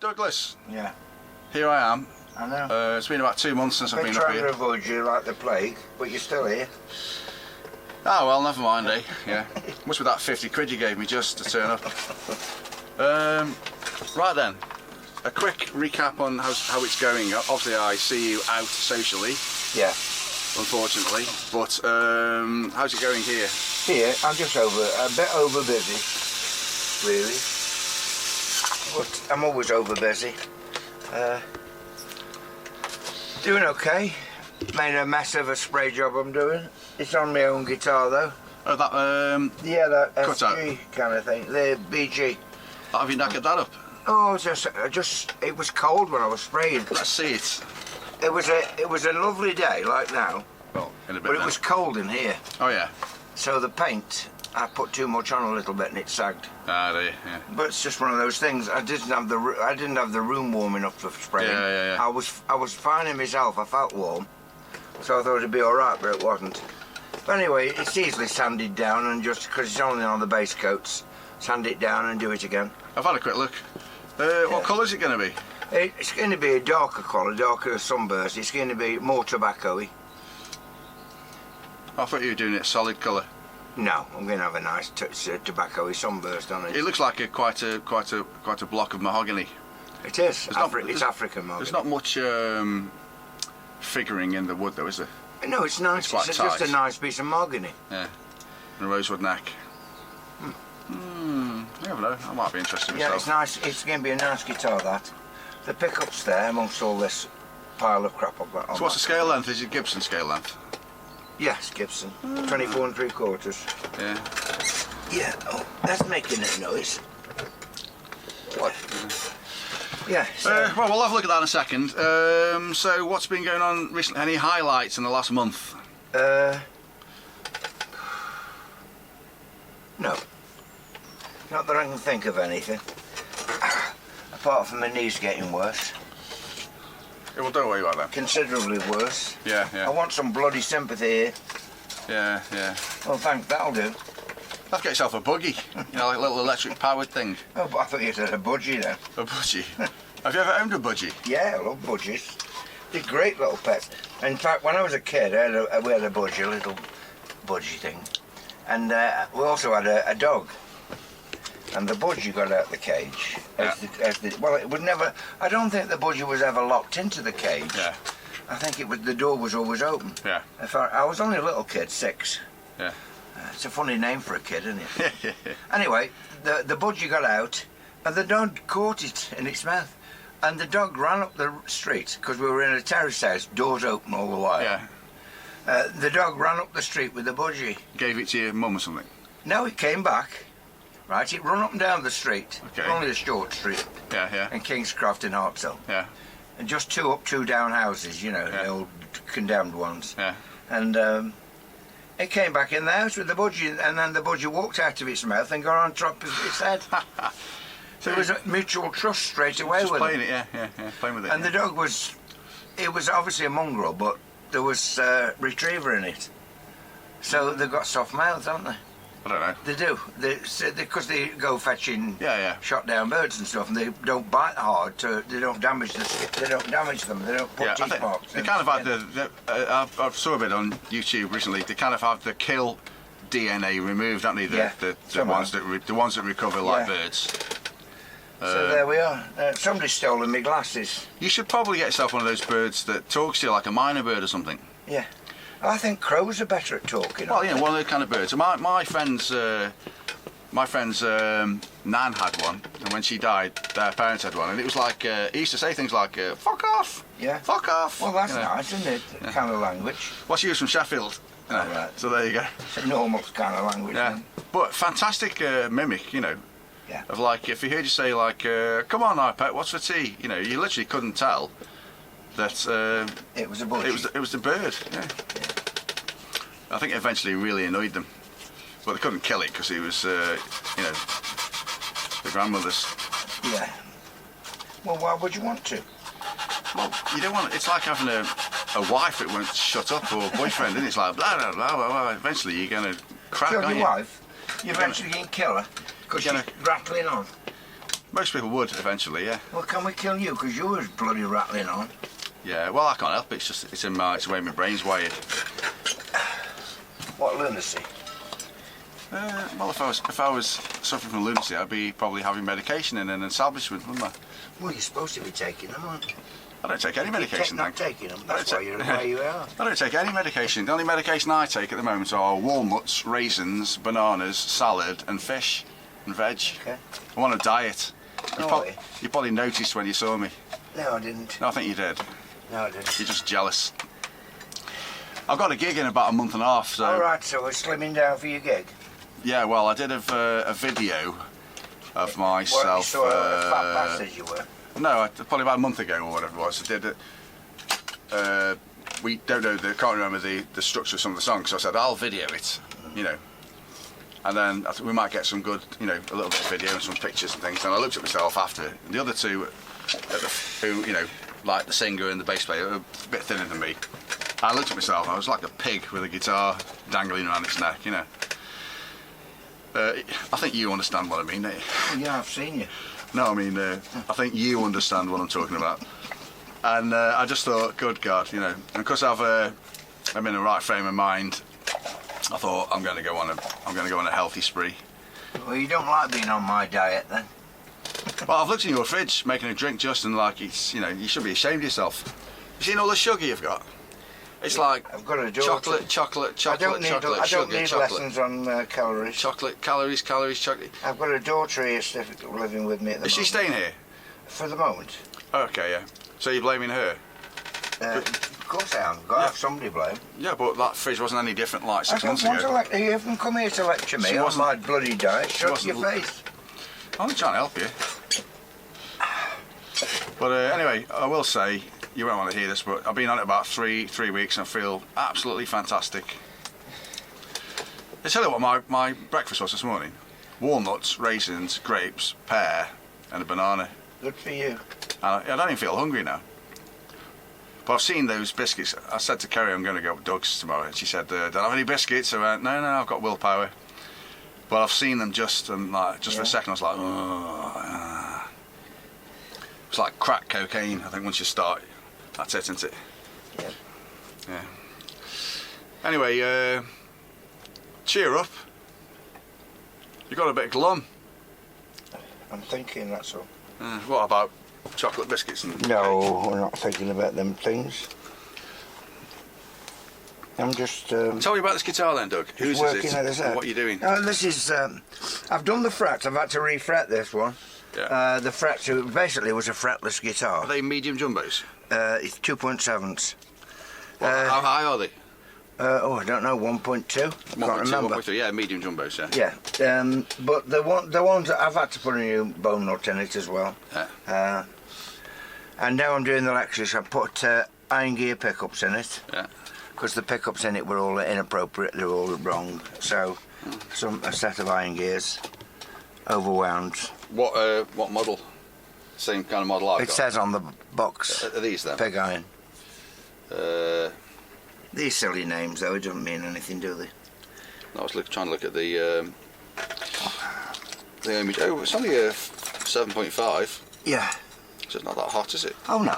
Douglas. Yeah. Here I am. I know. It's been about 2 months since I've been up trying here. to avoid you like the plague, but you're still here. Oh well, never mind, eh? Yeah. Must be that 50 quid you gave me just to turn up. Right then, a quick recap on how it's going. Obviously I see you out socially. Yeah. Unfortunately, but how's it going here? Here, I'm just a bit over busy, really. But I'm always over busy. Doing okay. Made a mess of a spray job I'm doing. It's on my own guitar though. Oh, that Yeah, that cutout SG kind of thing. The BG. have you knackered that up? Oh, it was cold when I was spraying. Let's see it. It was a lovely day like now. Well, in a bit. But it then. was cold in here. Oh yeah. So the paint, I put too much on a little bit and it sagged. Ah, there. Yeah. But it's just one of those things. I didn't have the room warm enough for spraying. Yeah. I was fine in myself. I felt warm, so I thought it'd be all right, but it wasn't. But anyway, it's easily sanded down, and just because it's only on the base coats, sand it down and do it again. I've had a quick look. What colour is it going to be? It's going to be a darker colour, darker sunburst. It's going to be more tobacco-y. I thought you were doing it solid colour. No, I'm going to have a nice tobacco-y sunburst on it. It looks like quite a block of mahogany. It is. It's It's African mahogany. There's not much figuring in the wood though, is there? No, it's nice. It's just a nice piece of mahogany. Yeah. And a rosewood neck. You never know. I might be interested myself. Yeah, it's nice. It's going to be a nice guitar, that. The pickup's there amongst all this pile of crap I've got on. So what's the scale length? Is it Gibson scale length? Yes, Gibson. 24 3/4. Yeah. Yeah. Oh, that's making a noise. What? Yeah. So, Well, we'll have a look at that in a second. So what's been going on recently? Any highlights in the last month? no. Not that I can think of anything. Apart from my knees getting worse. Yeah, well, don't worry about that. Considerably worse. Yeah. I want some bloody sympathy here. Yeah. Well, thanks, that'll do. Have to get yourself a buggy. You know, like a little electric powered thing. Oh, but I thought you said a budgie then. A budgie. Have you ever owned a budgie? Yeah, I love budgies. They're great little pets. In fact, when I was a kid, we had a budgie, a little budgie thing. And we also had a dog. And the budgie got out of the cage. Well, it would never... I don't think the budgie was ever locked into the cage. Yeah. I think the door was always open. Yeah. I was only a little kid, 6. Yeah. It's a funny name for a kid, isn't it? Anyway, the budgie got out, and the dog caught it in its mouth. And the dog ran up the street, because we were in a terrace house, doors open all the while. Yeah. The dog ran up the street with the budgie. Gave it to your mum or something? No, it came back. Right, it run up and down the street. Okay. Only a short street. Yeah. In Kingscroft in Hartshill. Yeah. And just 2 up, 2 down houses, you know, the old condemned ones. Yeah. And it came back in the house with the budgie, and then the budgie walked out of its mouth and got on top of its head. So there was a mutual trust straight away Just with playing it. Yeah, playing with it. And the dog was obviously a mongrel, but there was retriever in it. So they've got soft mouths, haven't they? I don't know. They do. Because they go fetching shot down birds and stuff, and they don't bite hard. They don't damage They don't damage them. They don't put teeth marks. They kind of had I saw a bit on YouTube recently. They kind of have the kill DNA removed, haven't they? The ones that recover like birds. So there we are. Somebody's stolen my glasses. You should probably get yourself one of those birds that talks to you like a minor bird or something. Yeah. I think crows are better at talking. Well, one of those kind of birds. So my friend's nan had one, and when she died, their parents had one, and it was like he used to say things like "fuck off." Yeah. Fuck off. Well, that's nice, isn't it? Kind of language. Well, she was from Sheffield. Right. So there you go. It's a normal kind of language. Yeah. Then. But fantastic mimic, Yeah. Of like if he heard you say like, "Come on, now, pet, what's for tea?" You literally couldn't tell that it was a budgie. It was the bird. Yeah. I think it eventually really annoyed them, but they couldn't kill it because he was, the grandmother's. Yeah. Well, why would you want to? Well, you don't want. It's like having a wife that won't shut up, or a boyfriend, and it's like blah blah blah blah blah. Eventually, you're gonna crack. Kill your wife. You eventually can kill her because she's rattling on. Most people would eventually, yeah. Well, can we kill you? Because you was bloody rattling on. Yeah, well, I can't help it. It's the way my brain's wired. What lunacy? Well, if I was suffering from lunacy, I'd be probably having medication in an establishment, wouldn't I? Well, you're supposed to be taking them, aren't you? I don't take any medication. Not taking them. That's why you're the way you are. I don't take any medication. The only medication I take at the moment are walnuts, raisins, bananas, salad, and fish and veg. Okay. I'm on a diet. Oh, You probably noticed when you saw me. No, I didn't. No, I think you did. No, I didn't. You're just jealous. I've got a gig in about a month and a half, so... Alright, so we're slimming down for your gig? Yeah, well, I did a video of myself... What, you saw a fat bastard you were? No, probably about a month ago or whatever it was. I did it. We don't know, can't remember the structure of some of the songs, so I said, I'll video it, you know. And then I think we might get some good, you know, a little bit of video and some pictures and things. And I looked at myself after. And the other two, who, you know, like the singer and the bass player, are a bit thinner than me. I looked at myself, I was like a pig with a guitar dangling around its neck, you know. I think you understand what I mean, don't you? Oh, yeah, I've seen you. No, I mean, I think you understand what I'm talking about. And I just thought, good God, you know, and because I'm in the right frame of mind, I thought I'm going to go on a healthy spree. Well, you don't like being on my diet then? Well, I've looked in your fridge, making a drink, Justin, like it's, you know, you should be ashamed of yourself. You seen all the sugar you've got? It's like I've got a chocolate. I don't need chocolate. lessons on calories. Chocolate, calories, chocolate. I've got a daughter here living with me at the moment. Is she staying here? For the moment. Okay, yeah. So you're blaming her? Of course I am. Got to have somebody blame. Yeah, but that fridge wasn't any different like 6 months ago. You haven't come here to lecture me on my bloody diet. Shut your face. I'm trying to help you. But anyway, I will say, you won't want to hear this, but I've been on it about three weeks and I feel absolutely fantastic. I tell you what my breakfast was this morning. Walnuts, raisins, grapes, pear and a banana. Good for you. And I don't even feel hungry now. But I've seen those biscuits. I said to Kerry I'm going to go to Doug's tomorrow. And she said, don't have any biscuits. I went, no, I've got willpower. But I've seen them just for a second I was like, oh. It's like crack cocaine. I think once you start, that's it, isn't it? Yeah. Anyway, cheer up. You got a bit glum. I'm thinking, that's all. What about chocolate biscuits and No, we're not thinking about them things. I'm just... Tell me about this guitar then, Doug. Whose is it? And what are you doing? This is... I've done the frets. I've had to re-fret this one. Yeah. The frets, basically it was a fretless guitar. Are they medium jumbos? It's 2.7s. How high are they? I don't know, 1.2. Can't remember. 1.2, yeah, medium jumbos, yeah. Yeah, but the ones that I've had to put a new bone nut in it as well. Yeah. And now I'm doing the Lexus. I put iron gear pickups in it. Yeah. Because the pickups in it were all inappropriate, they were all wrong. So, a set of iron gears, overwound. What model? Same kind of model I've got? It says on the box. Are these then? Pig iron. These silly names though, it doesn't mean anything, do they? I was trying to look at the image. Oh, it's only a 7.5. Yeah. So it's not that hot, is it? Oh no,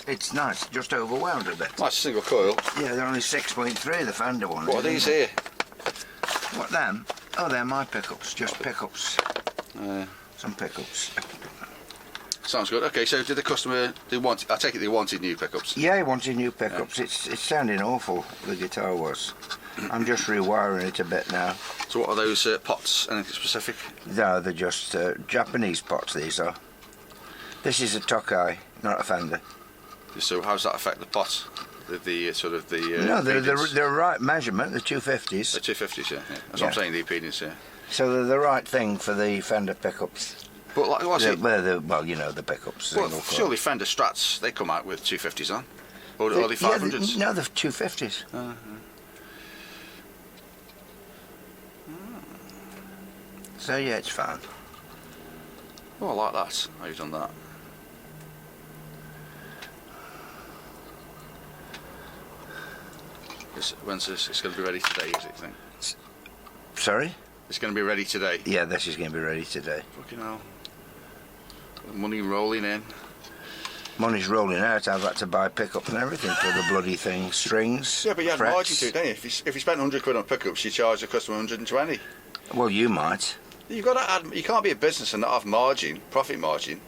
it's nice, just overwhelmed a bit. Nice single coil. Yeah, they're only 6.3, the Fender one. What are these here? What, them? Oh, they're my pickups, just pickups. Some pickups. Sounds good. Okay, so did the customer, I take it they wanted new pickups? Yeah, he wanted new pickups. Yeah. It's sounding awful, the guitar was. I'm just rewiring it a bit now. So what are those pots? Anything specific? No, they're just Japanese pots, these are. This is a Tokai, not a Fender. So how does that affect the pot? The sort of the... no, they're the right measurement, the 250s. The 250s, yeah. That's what I'm saying, the impedance, yeah. So they're the right thing for the Fender pickups. But like, what's it? Well, you know, the pickups. Well, surely Fender Strats, they come out with 250s on? Or are they 500s? No, they're 250s. So yeah, it's fine. Oh, I like that, how you've done that. When's this? It's going to be ready today, is it, you think? Sorry? It's going to be ready today? Yeah, this is going to be ready today. Fucking hell. Money rolling in. Money's rolling out. I've had to buy pickups and everything for the bloody thing. Strings. Yeah, but you had frets. margin to it, didn't you? If you spent 100 quid on pickups, you charge the customer 120. Well, you might. You've got to add. You can't be a business and not have margin, profit margin.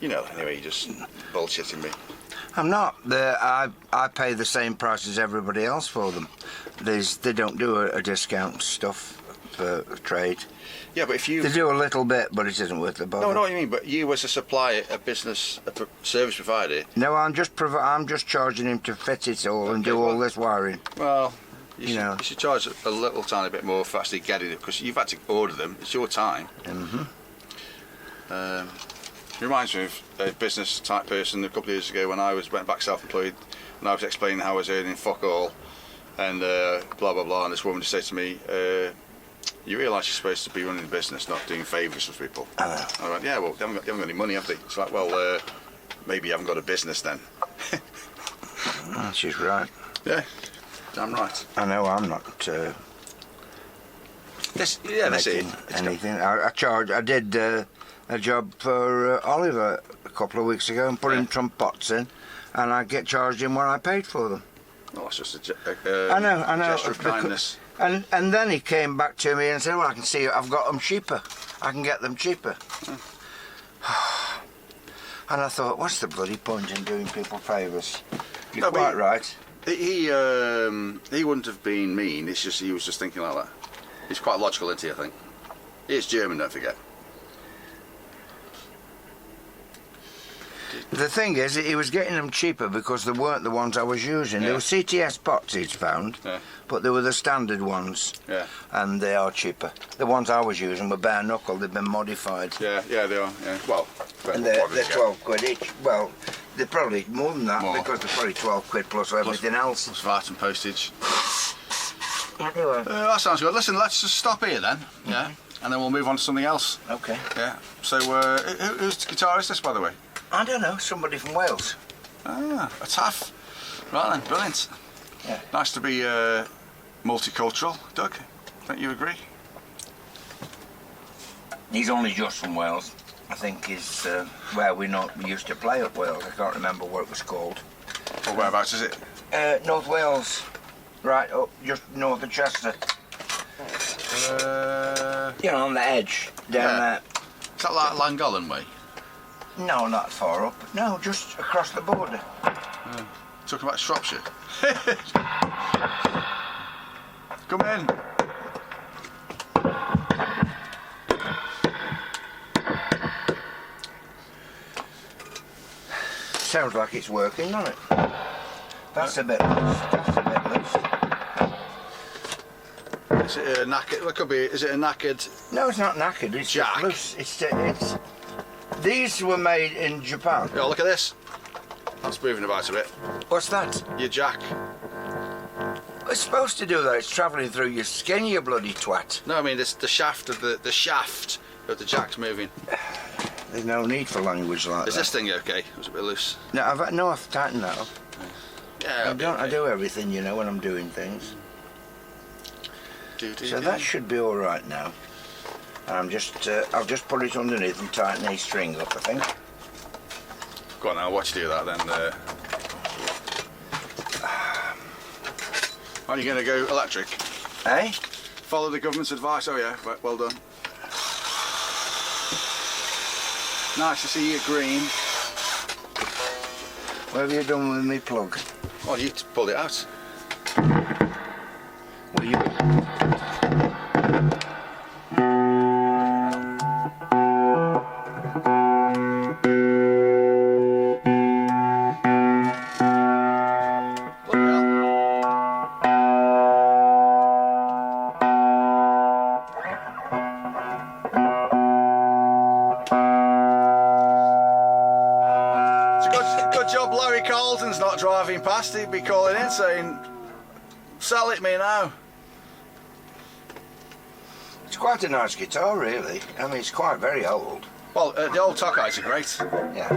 You know. Anyway, you're just bullshitting me. I'm not. I pay the same price as everybody else for them. They don't do a discount stuff for trade. Yeah, but if you... They do a little bit, but it isn't worth the bother. No, I know what you mean, but you as a supplier, a business, service provider... No, I'm just charging him to fit it all and do all this wiring. Well, you know. You should charge a little tiny bit more for actually getting it, because you've had to order them, it's your time. It reminds me of a business type person a couple of years ago when I went back self-employed, and I was explaining how I was earning fuck all, and blah blah blah, and this woman just said to me, you realise you're supposed to be running a business, not doing favours for people. I went, yeah, well, they haven't got any money, have they? It's like, well, maybe you haven't got a business then. She's right. Yeah, damn right. I know I'm not making anything. I did a job for Oliver a couple of weeks ago and put in trump pots in, and I get charged in what I paid for them. Well, that's just I know. gesture of kindness. And then he came back to me and said, well, I can see I've got them cheaper. I can get them cheaper. And I thought, what's the bloody point in doing people favours? You're quite right. He wouldn't have been mean, it's just he was just thinking like that. He's quite logical, isn't he, I think? He is German, don't forget. The thing is, he was getting them cheaper because they weren't the ones I was using. They were CTS pots he'd found, but they were the standard ones, and they are cheaper. The ones I was using were bare knuckle, they've been modified. Yeah, they are, yeah. Well, and they're 12 quid each. Well, they're probably more than that because they're probably 12 quid plus everything else. Plus VAT and postage. Anyway. That sounds good. Listen, let's just stop here then, and then we'll move on to something else. Okay. Yeah, so who's the guitarist this, by the way? I don't know, somebody from Wales. Ah, a Taff. Right then, brilliant. Yeah. Nice to be multicultural, Doug. Don't you agree? He's only just from Wales. I think he's where we used to play up Wales. I can't remember what it was called. Or whereabouts is it? North Wales, right up just north of Chester. You know, on the edge, down there. Is that like Llangollen way? No, not far up. No, just across the border. Talking about Shropshire. Come in. Sounds like it's working, doesn't it? That's a bit loose. That's a bit loose. Is it a knackered? What could be? Is it a knackered? No, it's not knackered. It's jack. Loose. It's. These were made in Japan. Oh, look at this. That's moving about a bit. What's that? Your jack. It's supposed to do that. It's travelling through your skin, you bloody twat. No, I mean the shaft of the shaft of the jack's moving. There's no need for language like that. Is this thing okay? Was it a bit loose? No, I've tightened that up. Yeah. I do everything, you know, when I'm doing things. So that should be all right now. I'm just, I'll just put it underneath and tighten these strings up, I think. Go on, I'll watch you do that then. Are you going to go electric? Eh? Follow the government's advice. Oh yeah, well done. Nice to see you green. What have you done with me plug? Well, you pulled it out. Will you? Driving past, he'd be calling in saying, "Sell it me now." It's quite a nice guitar, really. I mean, it's quite very old. Well, the old Tokais are great. Yeah.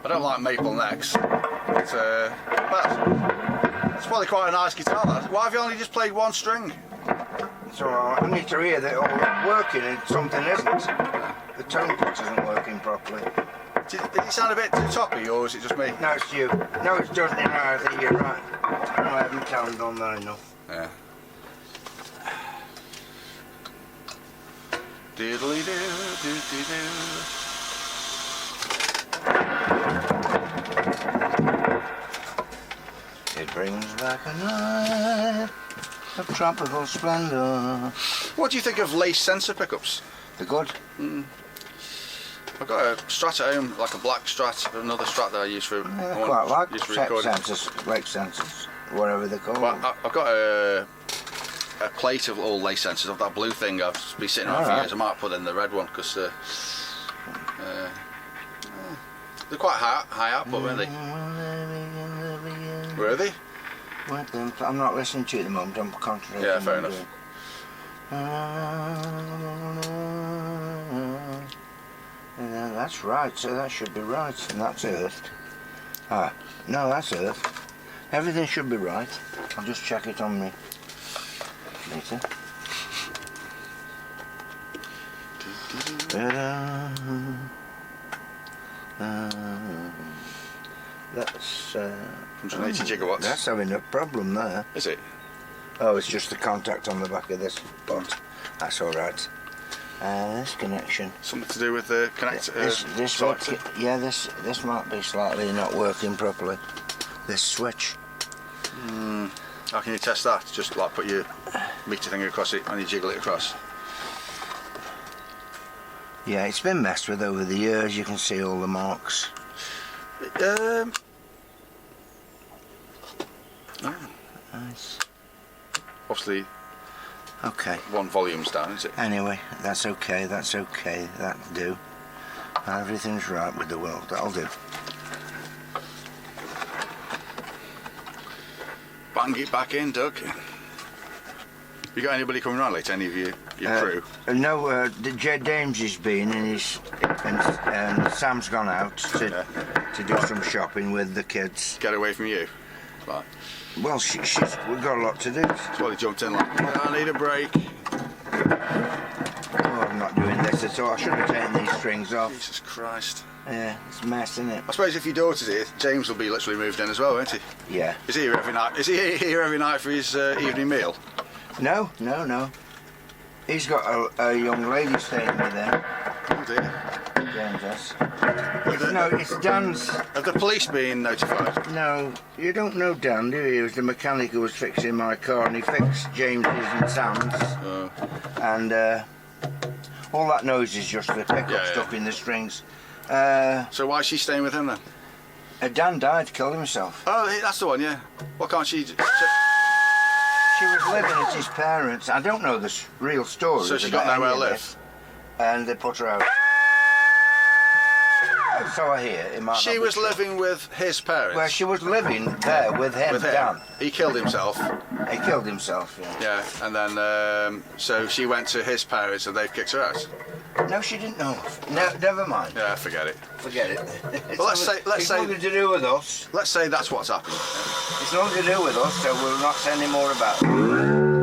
I don't like maple necks, but it's probably quite a nice guitar. That. Why have you only just played one string? So I need to hear that all. working and something isn't. The tone pot isn't working properly. Did it sound a bit too toppy, or is it just me? No, it's you. No, it's just in I think you're right. I haven't toned on that enough. Yeah. Diddly do, doody do. It brings back a night of tropical splendour. What do you think of lace sensor pickups? They're good. I've got a Strat at home, like a black Strat, another Strat that I use for. Yeah, I quite like use for set recording. sensors, lake sensors, whatever they're called. Well, I've got a plate of all lace sensors of that blue thing I've been sitting on for years. I might put in the red one because they're quite high output, aren't they? Where are they? I'm not listening to you at the moment, I'm concentrating. Yeah, fair enough. Yeah, that's right, so that should be right, and that's Earth. Ah, no, that's Earth. Everything should be right. I'll just check it on me later. That's 180 gigawatts. That's having a problem there. Is it? Oh, it's just the contact on the back of this pot. That's all right. This connection. Something to do with the connector. This might be slightly not working properly. This switch. How can you test that? Just like put your meter thing across it and you jiggle it across. Yeah, it's been messed with over the years. You can see all the marks. Nice. Obviously, okay. one volume's down, isn't it? Anyway, that's okay. That'll do. Everything's right with the world. That'll do. Bang it back in, Doug. You got anybody coming round later? Any of your crew? No, James has been and Sam's gone out to do some shopping with the kids. Get away from you. Right. Well, we've got a lot to do. That's why they jumped in like, I need a break. Oh, I'm not doing this at all. I should have taken these strings off. Jesus Christ. Yeah, it's a mess, isn't it? I suppose if your daughter's here, James will be literally moved in as well, won't he? Yeah. Is he here every night? Is he here every night for his evening meal? No. He's got a young lady staying with him. Oh dear. James has. It's Dan's. Have the police been notified? No, you don't know Dan, do you? He was the mechanic who was fixing my car, and he fixed James's and Sam's. Oh. And all that noise is just the pickup stuck in the strings. So why is she staying with him then? Dan died, killed himself. Oh, that's the one, yeah. Why can't she... She was living at his parents'. I don't know the real story. So she got nowhere to live? And they put her out. So I hear. It might she not be was true. living with his parents? Well, she was living there with him, Dan. He killed himself? He killed himself, yeah. Yeah, and then, so she went to his parents and they've kicked her out? No, she didn't know. No, never mind. Yeah, forget it. Forget it. Well, it's nothing to do with us. Let's say that's what's happened. It's nothing to do with us, so we'll not say any more about it.